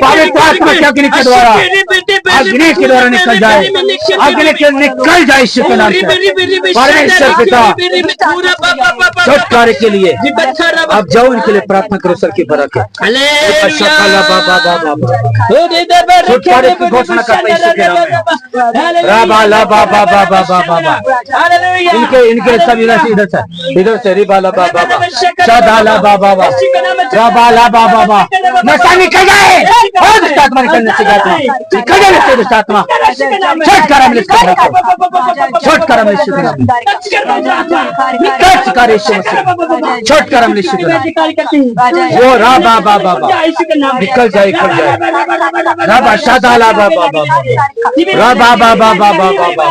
पवित्र आत्मा की अग्नि के द्वारा, अग्नि के द्वारा निकल जाए, अग्नि के निकल जाए यीशु के नाम से। परमेश्वर पिता छुटकारे के लिए अब जाओ, इनके लिए प्रार्थना करो सर की बरकत। छुटकारे की घोषणा करता है यीशु के नाम में। राबा ला बा बा बा बा बा बा बा, इनके सब इधर से रिबा ला बा बा बा, शादा ला बा बा बा, राबा ला बा बा बा, नशा निकल जाए, और दुष्ट आत्मा निकलने से जाता है, निकल जाए दुष्ट आत्मा, छुटकारा मिले, छुटकारा मिले यीशु के नाम में, छुटकारा यीशु मसीह, छुटकारा मिले यीशु के नाम में। वो राबा बा बा बा, निकल जाए, निकल जाए, राबा शादा ला बा बा बा, राबा बा बा बा बा बा बा,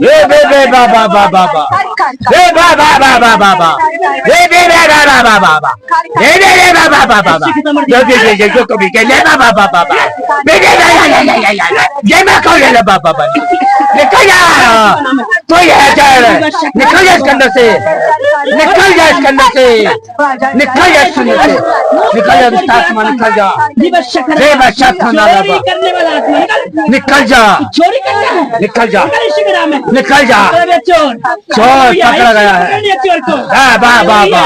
रे बे बे बा बा बा बा बा, रे बा बा बा बा बा बा, रे बे बे बा बा बा बा बा, रे बे बे बा बा बा बा बा, जो कभी के ले बा बा बा बा बा, बे बे या ये मैं कौन ले बा बा बा, निकल जा, तो ये है, निकल जा इसके अंदर से, निकल जा इसके अंदर से, निकल जा इसके अंदर से, निकल जा दुष्ट आत्मा, निकल जा, रे बच्चा खाना लाबा, निकल जा, निकल जा, निकल जा, चोर पकड़ा गया है, बा बा बा,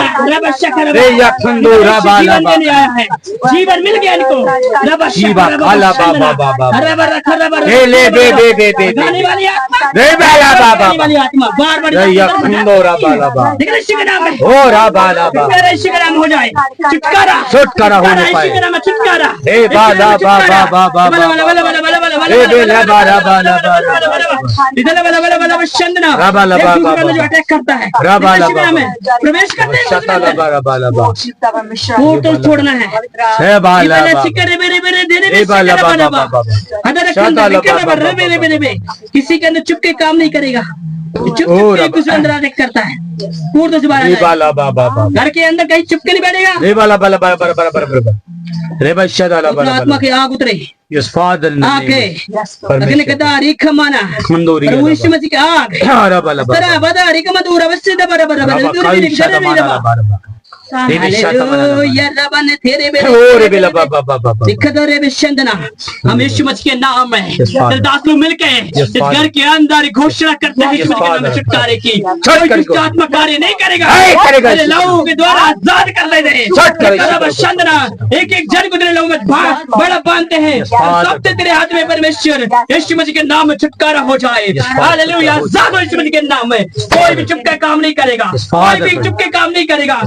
रे या खंडो राबा लाबा, जीवन मिल गया इनको, जीवा खाला बा बा बा बा, रे ले बे बे बे बे, रे बा ला बा बा, रे या खंडो राबा लाबा, ओ राबा लाबा, हो जाए, छुटकारा छुटकारा होने पाए, छुटकारा, रे बा ला बा बा बा बा बा, रे बे ला बा ला बा ला बा, राबा ला बा बा बा, जो अटैक करता है, राबा ला बा, प्रवेश करते हैं, शता ला बा ला बा ला बा, पोर्टल छोड़ना है, है बा ला बा, रे बा ला बा बा बा, शता ला बा बा, किसी के अंदर चुपके काम नहीं करेगा, चुपके कुछ अंदर अटैक करता है, पोर्टल से रे बा ला बा बा बा, घर के अंदर कहीं चुपके नहीं बैठेगा, रे बा ला बा ला बा बा बा बा, रे बा शता ला बा ला आत्मा बा, की आग उतरे, यस फादर ने आके अगले कदारी खमाना, खंडोरी प्रभु यीशु मसीह की आग, राबा ला बा, तरा बदारी कमदूर अवश्य दबर बबर राबा काई शता माना ला बा बा, हालेलुया रबा ने तेरे बेरे ओ रे बे ला बा बा बा बा, दिखदरे बेशंदना, हम यीशु मसीह के नाम में Yes, Father. दास लोग मिलके इस घर के अंदर घोषणा करते हैं यीशु मसीह के नाम में छुटकारे की, कोई दुष्ट आत्मा कार्य नहीं करेगा, नहीं करेगा, तेरे लोगों के द्वारा आजाद कर ले दे, छुटकारा बेशंदना, एक एक जन को तेरे लोगों में बड़ा बांधते हैं, सब तेरे हाथ में परमेश्वर यीशु मसीह के नाम में छुटकारा हो जाए, हालेलुया, आजाद हो यीशु मसीह के नाम में, कोई भी चुपके काम नहीं करेगा, कोई भी चुपके काम नहीं करेगा,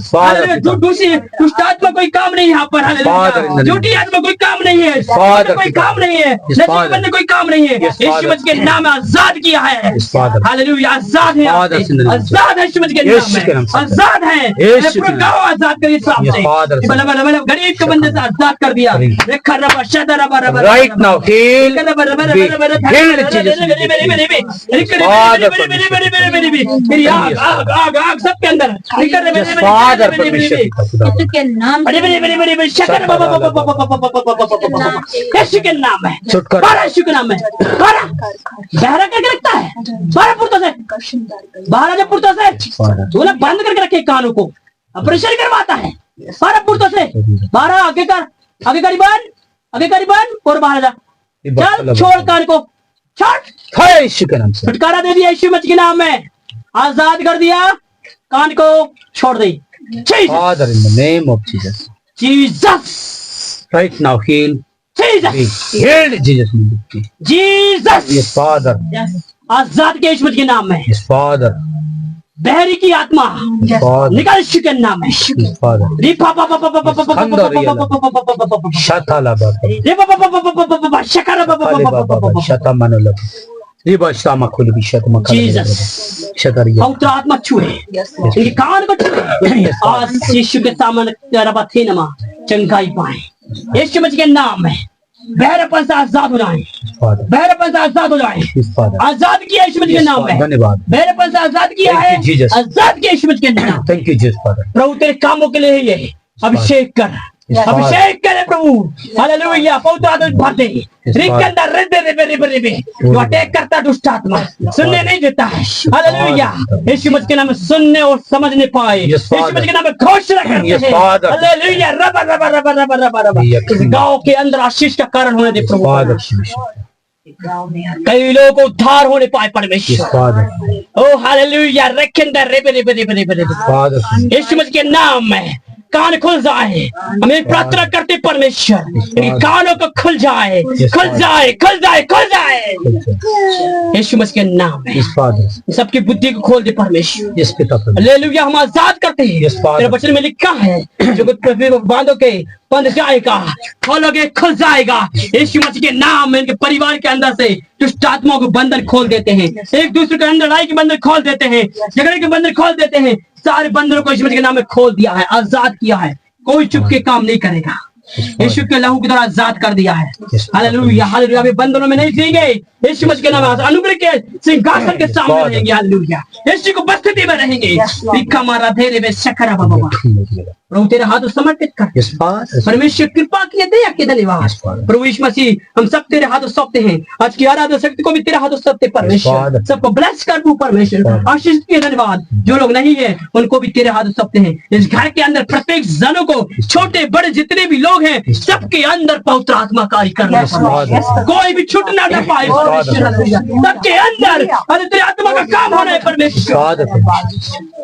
दूसरी दुष्ट आत्मा कोई काम नहीं है यहाँ पर, हालेलुया, झूठी आत्मा कोई काम नहीं है, कोई काम नहीं है, नशे कोई काम नहीं है, यीशु मसीह के नाम में आजाद किया है, हालेलुया, आजाद है, आजाद है यीशु मसीह के नाम में, आजाद है, पूरा गांव आजाद करिए साहब, गरीब के बंदे से आजाद कर दिया, right now heal, heal मेरी आग आग आग आग सबके अंदर के नाम यीशु के नाम है, बारह यीशु के नाम है, बारह बहरा करके रखता है, 12 पुर्तों से, 12 पुर्तों से वो लोग बंद करके रखे कानों को, ऑपरेशन करवाता है, 12 पुर्तों से, 12 आगे करी बंद और बाहर जा, चल छोड़ कान को, छठ है यीशु के नाम से। छुटकारा दे दिया यीशु मसीह के नाम में, आजाद कर दिया, कान को छोड़ दी। Father, in the name of Jesus, Jesus, right now heal, be Jesus, healed in Jesus' name. Jesus, Yes, Father. आजाद के यीशु मसीह के नाम में। Yes, Father. बहरी की आत्मा Yes, Father. निकल यीशु के नाम में। Yes, Father. रिपा पा पा पा पा पा पा पा पा पा पा Shatala Baba. रिपा पा पा पा पा पा पा शकरा पा पा Kale पा पा Baba. पा पा। Shata Manala. Riba Shama Kuli Shatama Jesus, Shataria. पवित्र आत्मा छुए, इनके कान को छुए, आज यीशु के सामने रबाथी नमा चंगाई पाए यीशु मसीह के नाम में। बहरपन से आजाद हो जाए, Father. बहरपन से आजाद हो जाए। Yes, Father. आजाद किया यीशु मसीह के नाम में, धन्यवाद। बहरपन से आजाद किया है, Thank you, Jesus. आजाद किया यीशु मसीह के नाम। Thank you, Jesus, Father. प्रभु तेरे कामों के लिए ये अभिषेक कर, Yes, Father. अभिषेक करे प्रभु। हालेलुया, पवित्र आत्मा भर दे। रिकंदा रिबे रिबे रिबे रिबे, जो अटैक करता दुष्ट आत्मा सुनने नहीं देता है। हालेलुया, यीशु मसीह के नाम में सुनने और समझने पाए, Yes, यीशु Father. मसीह के नाम में घोषणा करते Yes, हैं। Father. हालेलुया, रबा रबा रबा रबा रबा रबा, Yes, इस गांव के अंदर आशीष का कारण होने दे प्रभु। Father. कई लोगों को उद्धार होने पाए Yes, परमेश्वर। Father. ओ हालेलुया, रिकंदा रिबे रिबे रिबे रिबे रिबे, Father. यीशु मसीह के नाम में कान खुल जाए। हमें प्रार्थना करते परमेश्वर, इनके कानों को खुल जाए, खुल जाए, खुल जाए, खुल जाए यीशु मसीह के नाम में। Yes, Father. सबकी बुद्धि को खोल दे परमेश्वर। Yes, Piता. हालेलुया, हम आजाद करते हैं। Yes, Father. तेरे वचन में लिखा है, जो कुछ बांधो के बंध जाएगा, खोलोगे खुल जाएगा। यीशु मसीह के नाम में इनके परिवार के अंदर से दुष्ट आत्माओं को बंधन खोल देते हैं, एक दूसरे के अंदर लड़ाई के बंधन खोल देते हैं, झगड़े के बंधन खोल देते हैं। सारे बंधनों को यीशु मसीह के नाम में खोल दिया है, आजाद किया है। कोई चुप के काम नहीं करेगा, यीशु के लहू की तरह आजाद कर दिया है। हालेलुया, हालेलुया, अभी बंधनों में नहीं जिएंगे। यीशु मसीह के नाम में अनुग्रह के सिंहासन के सामने रहेंगे। हालेलुया, यीशु को उपस्थिति में रहेंगे। भिक्षा मारा धेरे में शकरा बाबा, प्रभु तेरे हाथ समर्पित कर। Yes, Father. परमेश्वर कृपा की दया के धन्यवाद। प्रभु यीशु मसीह, हम सब तेरे हाथों सौंपते हैं। आज की आराधना शक्ति को भी तेरे हाथों सौंपते परमेश्वर। Father. सबको ब्लेस कर तू परमेश्वर, आशीष के धन्यवाद। जो लोग नहीं है उनको भी तेरे हाथों सौंपते हैं। इस घर के अंदर प्रत्येक जनों को, छोटे बड़े जितने भी लोग हैं, सबके अंदर पवित्र आत्मा कार्य करना। कोई भी छूट ना पाए परमेश्वर। सबके अंदर तेरे आत्मा का काम होना है परमेश्वर। Father.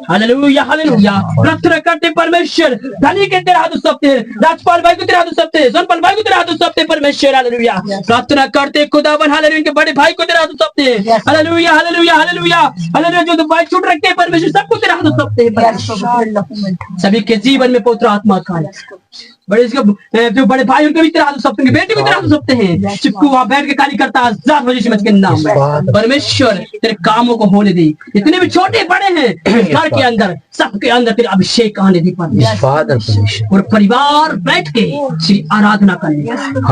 हालेलुया, हालेलुया, प्रार्थना करते परमेश्वर। धनी के तेरे हाथों सौंपते हैं, राजपाल भाई को तेरे हाथों सौंपते हैं, सोनपाल भाई को तेरे हाथों सौंपते हैं परमेश्वर। हालेलुया, प्रार्थना करते खुदावन, हालेलुया, इनके बड़े भाई को तेरे हाथों सौंपते हैं। हालेलुया, हालेलुया, हालेलुया, हालेलुया, जो भाई छूट रखते हैं परमेश्वर, सबको तेरे हाथों सौंपते हैं परमेश्वर। सभी के जीवन में पवित्र आत्मा का बड़े इसके जो बड़े भाई उनको भी तेरे हाथों सौंपते हैं, बेटे को तेरे हाथों सौंपते हैं। चिपकू वहां बैठ के कार्य करता, आजाद हो यीशु मसीह के नाम में। परमेश्वर तेरे कामों को होने दे, जितने भी छोटे बड़े हैं घर के अंदर, सबके अंदर तेरे अभिषेक आने दे परमेश्वर। Father. परमेश्वर। और परिवार बैठ के तेरी आराधना करने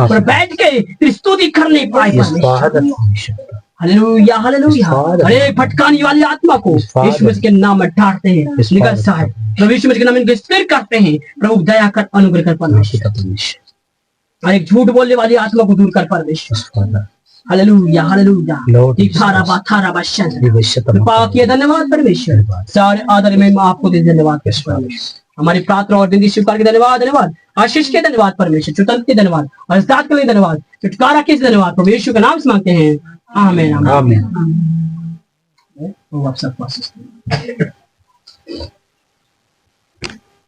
और बैठ के तेरी स्तुति करने पाए Yes, परमेश्वर। Father. परमेश्वर। Hallelujah, hallelujah, Father. अरे भटकाने वाली आत्मा को Father. यीशु मसीह के नाम में डांटते हैं, Yes, निकल Father. जाए प्रभु यीशु मसीह के नाम में इनको स्थिर करते हैं। प्रभु दया कर, अनुग्रह कर परमेश्वर। पिता परमेश्वर। और एक झूठ बोलने वाली आत्मा को दूर कर परमेश्वर। Yes, Father. Hallelujah, hallelujah, Lord दिखारा Jesus. बाथारा बाशन, ये शतम। कृपा किए धन्यवाद परमेश्वर। सारे आदर में आपको दे धन्यवाद परमेश्वर। हमारी प्रार्थना और विनती स्वीकार के धन्यवाद, धन्यवाद आशीष के धन्यवाद परमेश्वर, चुटन के धन्यवाद, आजाद के लिए धन्यवाद, छुटकारा के धन्यवाद। प्रभु यीशु के नाम से मांगते हैं, आमीन, आमीन। आमीन। वो आप सबको आशीष दे।